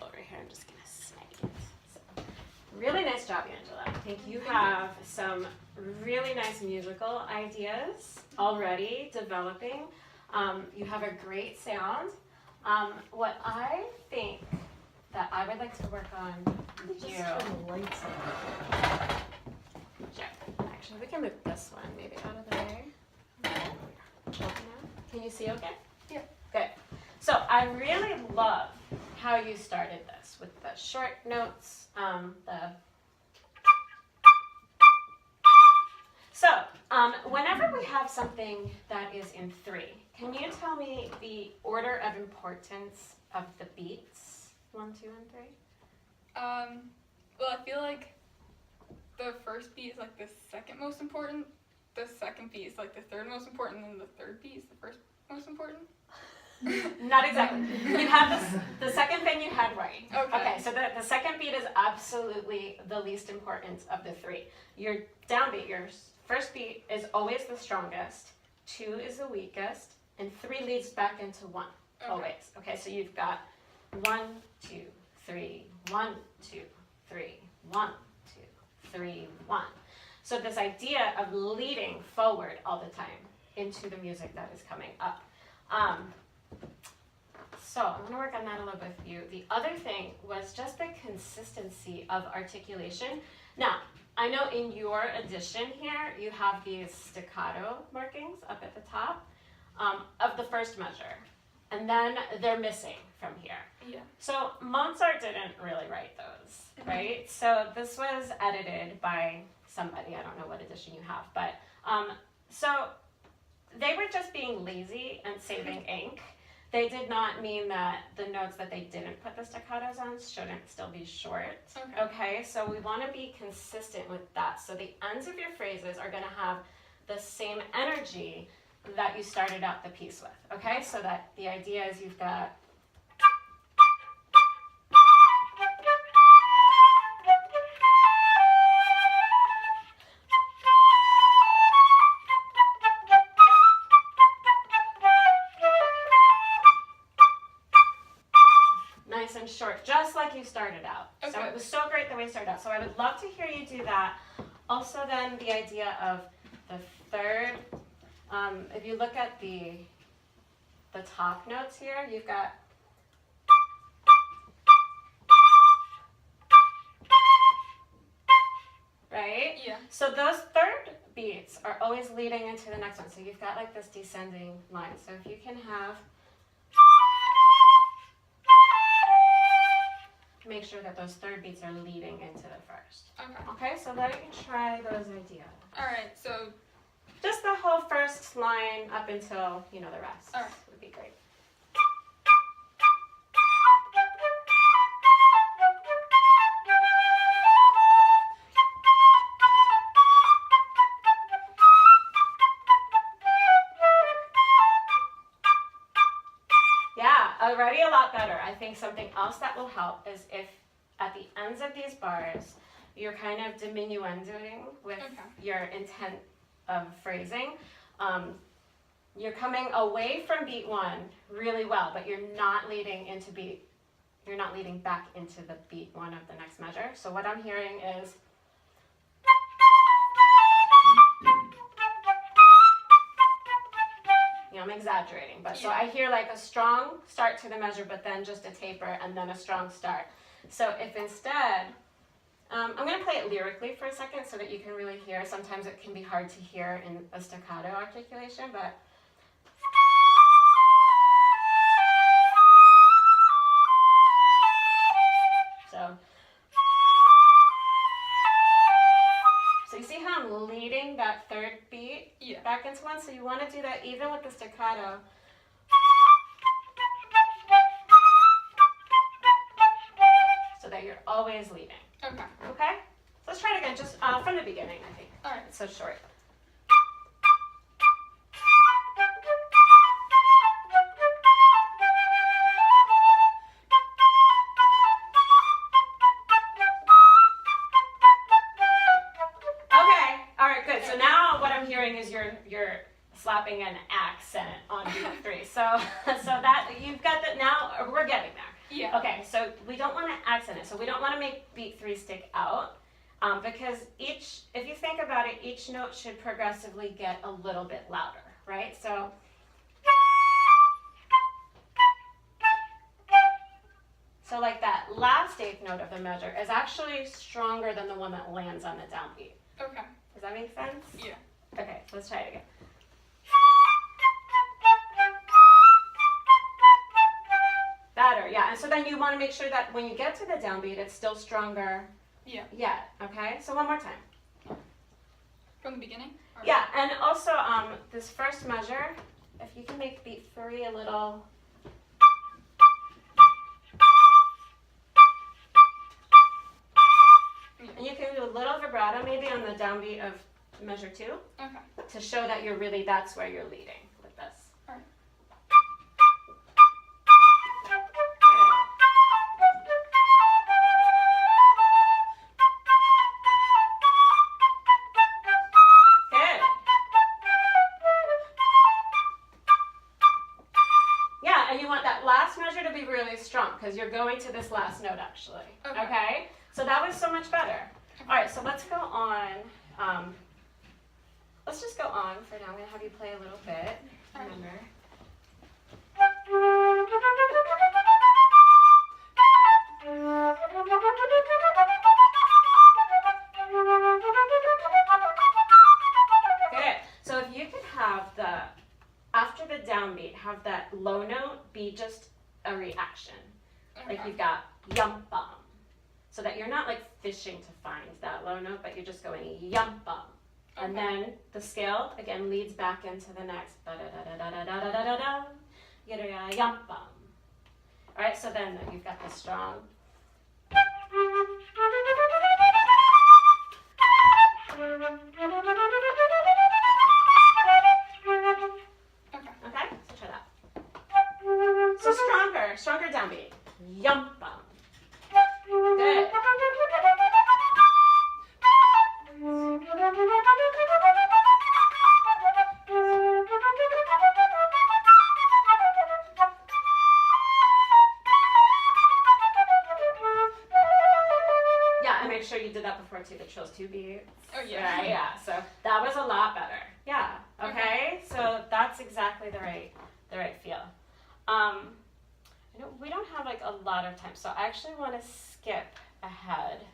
over here. I'm just going to snag it. So, really nice job, Angela. I think you have some really nice musical ideas already developing. You have a great sound. What I think that I would like to work on with you. Just turn the lights on. Yeah, actually, we can move this one maybe out of the way. Can you see okay? Yeah. Good. So I really love how you started this with the short notes. Whenever we have something that is in 3, can you tell me the order of importance of the beats? 1, 2, and 3? Well, I feel like the first beat is like the second most important, the second beat is like the third most important, and then the third beat is the first most important. Not exactly. You have the second thing you had right. Okay. So the second beat is absolutely the least important of the 3. Your downbeat, your first beat is always the strongest, 2 is the weakest, and 3 leads back into 1, always. Okay, so you've got 1, 2, 3, 1, 2, 3, 1, 2, 3, 1. So this idea of leading forward all the time into the music that is coming up. So I'm going to work on that a little bit with you. The other thing was just the consistency of articulation. Now, I know in your edition here, you have these staccato markings up at the top of the first measure. And then they're missing from here. Yeah. So Mozart didn't really write those, right? So this was edited by somebody. I don't know what edition you have. But so they were just being lazy and saving ink. They did not mean that the notes that they didn't put the staccatos on shouldn't still be short. Okay, so we want to be consistent with that. So the ends of your phrases are going to have the same energy that you started out the piece with. Okay, so that the idea is you've got nice and short, just like you started out. Okay. So it was so great the way you started out. So I would love to hear you do that. Also then the idea of the third, if you look at the top notes here, you've got right? Yeah. So those third beats are always leading into the next one. So you've got like this descending line. So if you can have, make sure that those third beats are leading into the first. Okay. Okay, so let me try those ideas. All right, so Just the whole first line up until, the rest. All right. Would be great. Yeah, already a lot better. I think something else that will help is if at the ends of these bars, you're kind of diminuendoing with your intent of phrasing. You're coming away from beat 1 really well, but you're not leading back into the beat 1 of the next measure. So what I'm hearing is I'm exaggerating, but so I hear like a strong start to the measure, but then just a taper and then a strong start. So if instead, I'm going to play it lyrically for a second so that you can really hear. Sometimes it can be hard to hear in a staccato articulation, but so you see how I'm leading that third beat back into 1? So you want to do that even with the staccato. So that you're always leading. okay. Okay? Let's try it again, just from the beginning, I think. All right. It's so short. Okay, all right, good. So now what I'm hearing is you're slapping an accent on beat 3. So that you've got that now. We're getting there. Yeah. Okay, so we don't want to accent it. So we don't want to make beat 3 stick out because if you think about it, each note should progressively get a little bit louder, right? So like that last eighth note of the measure is actually stronger than the one that lands on the downbeat. Okay. Does that make sense? Yeah. Okay, let's try it again. Better, yeah. And so then you want to make sure that when you get to the downbeat, it's still stronger. Yeah. Yeah, okay? So one more time. From the beginning? Or- Yeah, and also this first measure, if you can make beat 3 a little. Yeah. And you can do a little vibrato maybe on the downbeat of measure 2 Okay. to show that that's where you're leading with this. Alright. Good. Yeah, and you want that last measure to be really strong because you're going to this last note actually. Okay? So that was so much better. All right, so let's go on. Let's just go on for now. I'm going to have you play a little bit. Remember. Good. So if you could have after the downbeat, have that low note be just a reaction. Like you've got yum bum. So that you're not like fishing to find that low note, but you're just going yum bum. And then the scale again leads back into the next ba-da-da-da-da-da-da-da-da-da. Yum bum. All right, so then you've got the strong. Okay, so try that. So stronger downbeat. Yum bum. Good. Yeah, and make sure you did that before too, the trills 2 beats. Oh yeah. Right, yeah, so that was a lot better. Yeah, okay? So that's exactly the right feel. We don't have like a lot of time, so I actually want to skip ahead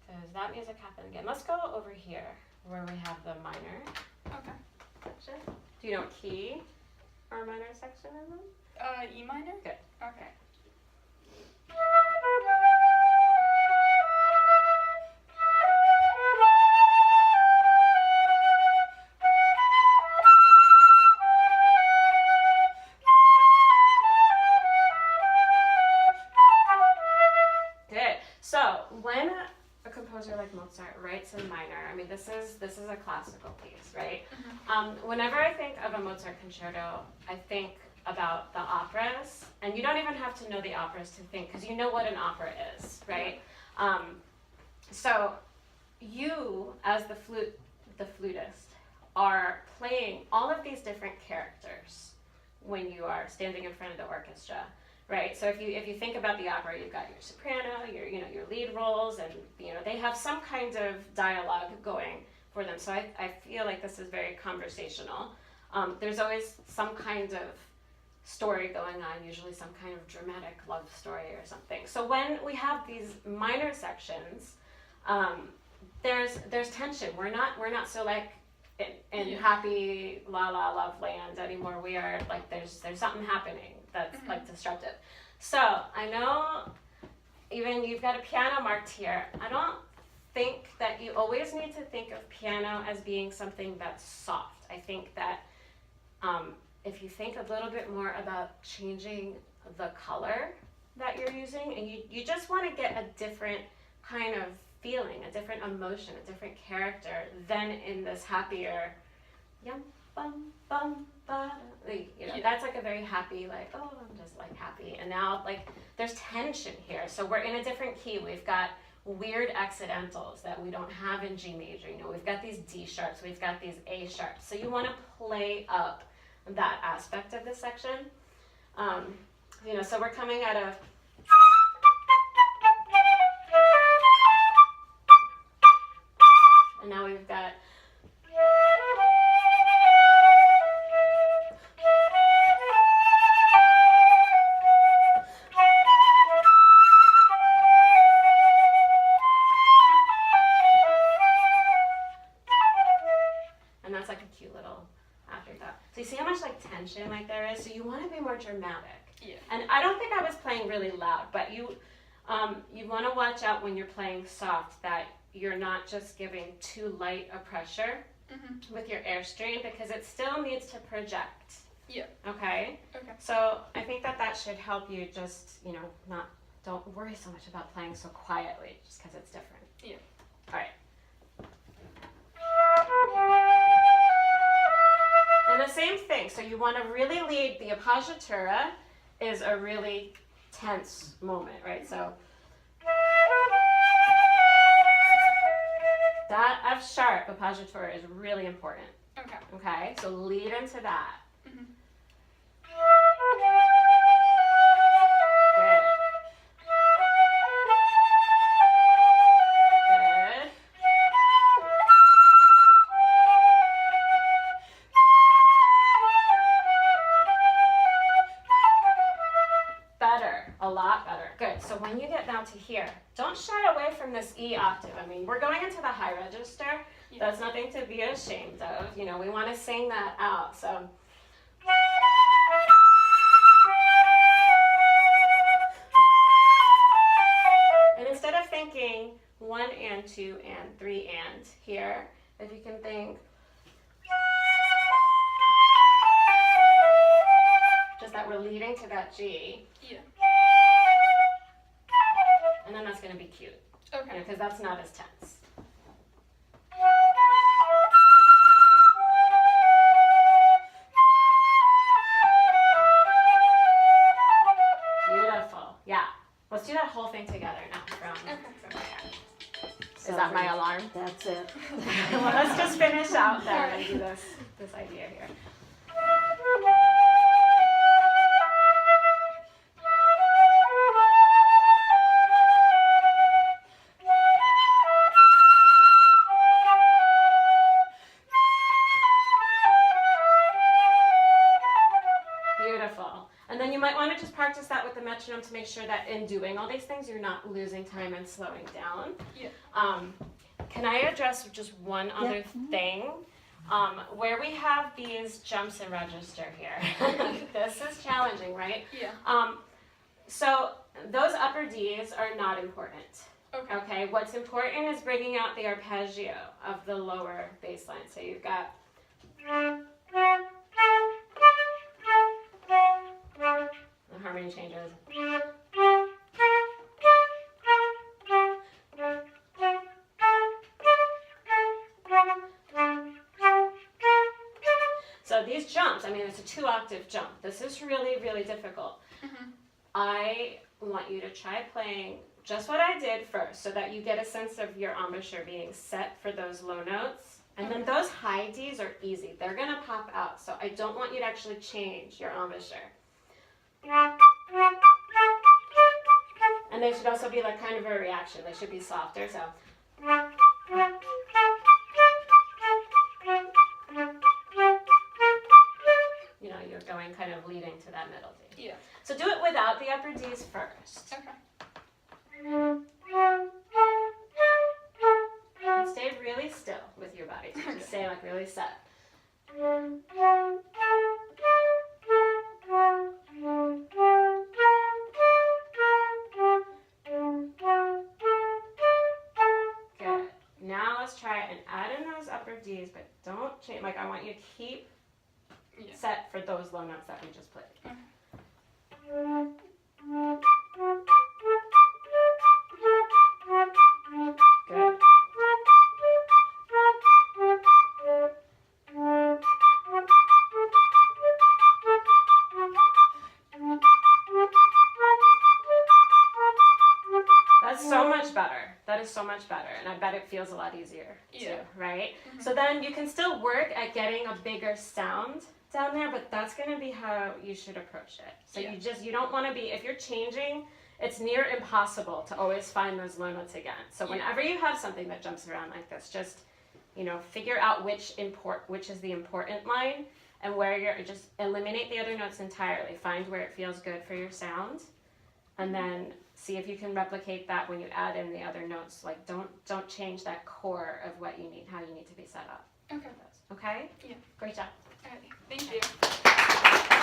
because that music happened again. Let's go over here where we have the minor Okay. section. Do you know what key our minor section is in? E minor? Good. Okay. When a composer like Mozart writes in minor, I mean this is a classical piece, right? Whenever I think of a Mozart concerto, I think about the operas, and you don't even have to know the operas to think, because you know what an opera is, right? So you, as the flutist, are playing all of these different characters when you are standing in front of the orchestra. Right, so if you think about the opera, you've got your soprano, your lead roles, and they have some kind of dialogue going for them. So I feel like this is very conversational. There's always some kind of story going on, usually some kind of dramatic love story or something. So when we have these minor sections, there's tension. We're not so like in happy la la love land anymore. We are like there's something happening that's like disruptive. So I know even you've got a piano marked here. I don't think that you always need to think of piano as being something that's soft. I think that if you think a little bit more about changing the color that you're using, and you just want to get a different kind of feeling, a different emotion, a different character than in this happier yum bum bum ba. That's like a very happy, like, oh, I'm just like happy. And now like there's tension here. So we're in a different key. We've got weird accidentals that we don't have in G major. We've got these D sharps, we've got these A sharps. So you want to play up that aspect of this section. So we're coming out of and now we've got and that's like a cute little afterthought. So you see how much like tension like there is? So you want to be more dramatic. Yeah. And I don't think I was playing really loud, but you want to watch out when you're playing soft that you're not just giving too light a pressure with your airstream because it still needs to project. Yeah. Okay? Okay. So I think that should help you just, don't worry so much about playing so quietly just because it's different. Yeah. All right. And the same thing. So you want to really lead. The appoggiatura is a really tense moment, right? So that F sharp appoggiatura is really important. Okay. Okay, so lead into that. Mhm. Good. Good. Better, a lot better. Good. So when you get down to here, don't shy away from this E octave. I mean, we're going into the high register. Yeah. That's nothing to be ashamed of. We want to sing that out. So. And instead of thinking 1 and 2 and 3 and here, if you can think just that we're leading to that G. Yeah. And then that's going to be cute. Okay. Because that's not as tense. Beautiful. Yeah. Let's do that whole thing together now. Is that my alarm? That's it. Well, let's just finish out there and do this idea here. Beautiful. And then you might want to just practice that with the metronome to make sure that in doing all these things, you're not losing time and slowing down. Yeah. Can I address just one other thing? Where we have these jumps in register here. This is challenging, right? Yeah. So those upper Ds are not important. Okay. Okay, what's important is bringing out the arpeggio of the lower bass line. So you've got the harmony changes. So these jumps, I mean, it's a 2-octave jump. This is really, really difficult. Mhm. I want you to try playing just what I did first so that you get a sense of your embouchure being set for those low notes. And then those high Ds are easy. They're going to pop out. So I don't want you to actually change your embouchure. And they should also be like kind of a reaction. They should be softer. So. You're going kind of leading to that middle D. Yeah. So do it without the upper Ds first. Okay. And stay really still with your body. So just stay like really set. Good. Now let's try it and add in those upper Ds, but don't change. Like I want you to keep set for those low notes that we just played. Good. That's That's so much better. That is so much better. And I bet it feels a lot easier too, right? So then you can still work at getting a bigger sound down there, but that's going to be how you should approach it. So you don't want to be, if you're changing, it's near impossible to always find those low notes again. So whenever you have something that jumps around like this, just, figure out which is the important line and where just eliminate the other notes entirely. Find where it feels good for your sound. And then see if you can replicate that when you add in the other notes. Like don't change that core of what you need, how you need to be set up. Okay. Okay? Yeah. Great job. Alright. Thank you.